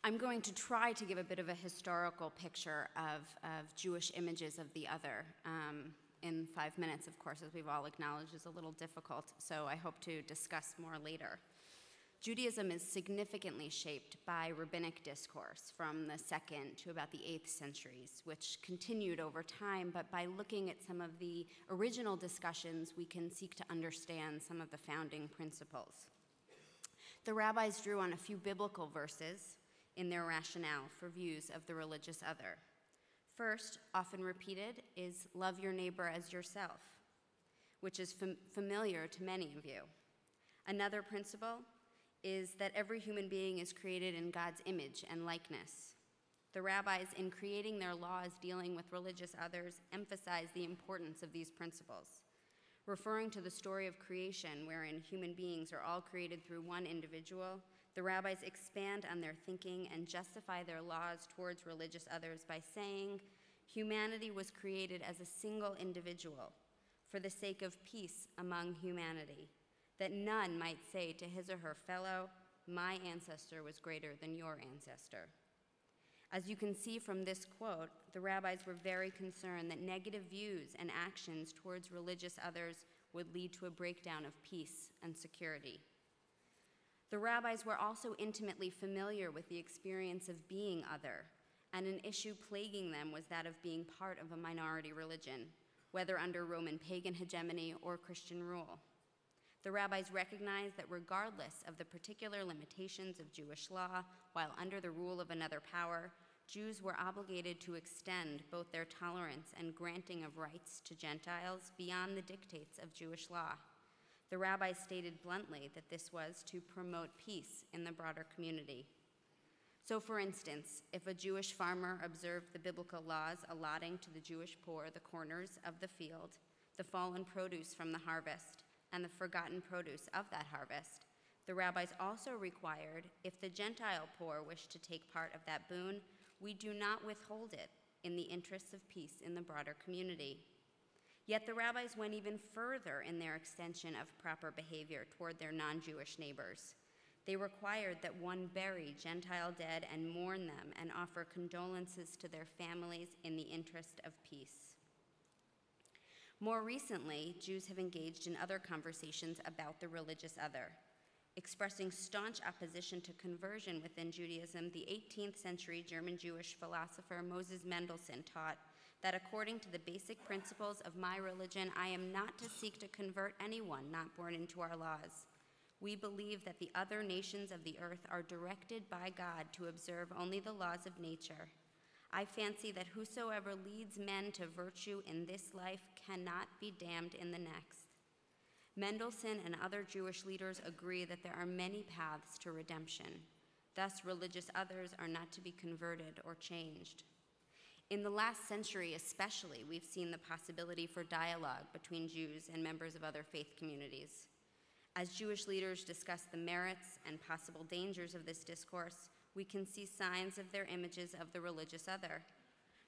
I'm going to try to give a bit of a historical picture of Jewish images of the other in 5 minutes, of course, as we've all acknowledged is a little difficult, so I hope to discuss more later. Judaism is significantly shaped by rabbinic discourse from the 2nd to about the 8th centuries, which continued over time, but by looking at some of the original discussions, we can seek to understand some of the founding principles. The rabbis drew on a few biblical verses in their rationale for views of the religious other. First, often repeated, is love your neighbor as yourself, which is familiar to many of you. Another principle is that every human being is created in God's image and likeness. The rabbis, in creating their laws dealing with religious others, emphasize the importance of these principles. Referring to the story of creation, wherein human beings are all created through one individual, the rabbis expand on their thinking and justify their laws towards religious others by saying, humanity was created as a single individual for the sake of peace among humanity, that none might say to his or her fellow, my ancestor was greater than your ancestor. As you can see from this quote, the rabbis were very concerned that negative views and actions towards religious others would lead to a breakdown of peace and security. The rabbis were also intimately familiar with the experience of being other, and an issue plaguing them was that of being part of a minority religion, whether under Roman pagan hegemony or Christian rule. The rabbis recognized that regardless of the particular limitations of Jewish law, while under the rule of another power, Jews were obligated to extend both their tolerance and granting of rights to Gentiles beyond the dictates of Jewish law. The rabbis stated bluntly that this was to promote peace in the broader community. So, for instance, if a Jewish farmer observed the biblical laws allotting to the Jewish poor the corners of the field, the fallen produce from the harvest, and the forgotten produce of that harvest, the rabbis also required, if the Gentile poor wished to take part of that boon, we do not withhold it in the interests of peace in the broader community. Yet the rabbis went even further in their extension of proper behavior toward their non-Jewish neighbors. They required that one bury Gentile dead and mourn them and offer condolences to their families in the interest of peace. More recently, Jews have engaged in other conversations about the religious other. Expressing staunch opposition to conversion within Judaism, the 18th century German Jewish philosopher Moses Mendelssohn taught that according to the basic principles of my religion, I am not to seek to convert anyone not born into our laws. We believe that the other nations of the earth are directed by God to observe only the laws of nature. I fancy that whosoever leads men to virtue in this life cannot be damned in the next. Mendelssohn and other Jewish leaders agree that there are many paths to redemption. Thus, religious others are not to be converted or changed. In the last century especially, we've seen the possibility for dialogue between Jews and members of other faith communities. As Jewish leaders discuss the merits and possible dangers of this discourse, we can see signs of their images of the religious other.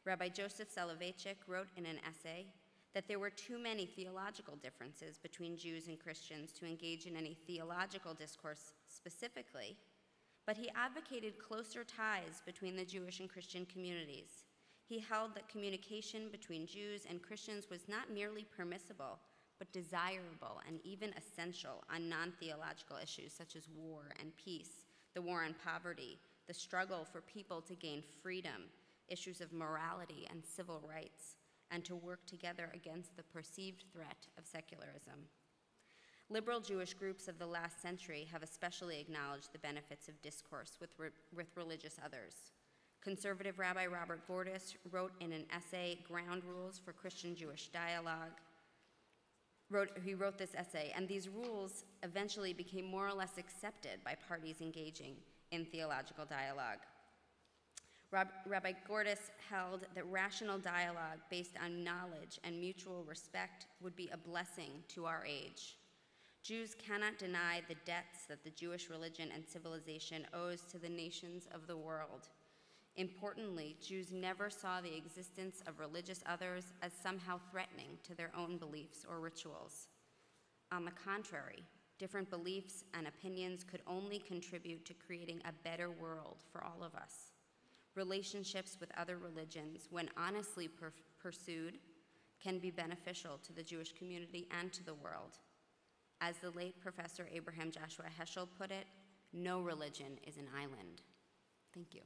Rabbi Joseph Soloveitchik wrote in an essay that there were too many theological differences between Jews and Christians to engage in any theological discourse specifically, but he advocated closer ties between the Jewish and Christian communities. He held that communication between Jews and Christians was not merely permissible, but desirable and even essential on non-theological issues such as war and peace, the war on poverty, the struggle for people to gain freedom, issues of morality and civil rights, and to work together against the perceived threat of secularism. Liberal Jewish groups of the last century have especially acknowledged the benefits of discourse with religious others. Conservative Rabbi Robert Gordis wrote in an essay, Ground Rules for Christian-Jewish Dialogue, he wrote this essay, and these rules eventually became more or less accepted by parties engaging in theological dialogue. Rabbi Gordis held that rational dialogue based on knowledge and mutual respect would be a blessing to our age. Jews cannot deny the debts that the Jewish religion and civilization owes to the nations of the world. Importantly, Jews never saw the existence of religious others as somehow threatening to their own beliefs or rituals. On the contrary, Different beliefs and opinions could only contribute to creating a better world for all of us. Relationships with other religions, when honestly pursued, can be beneficial to the Jewish community and to the world. As the late Professor Abraham Joshua Heschel put it, no religion is an island. Thank you.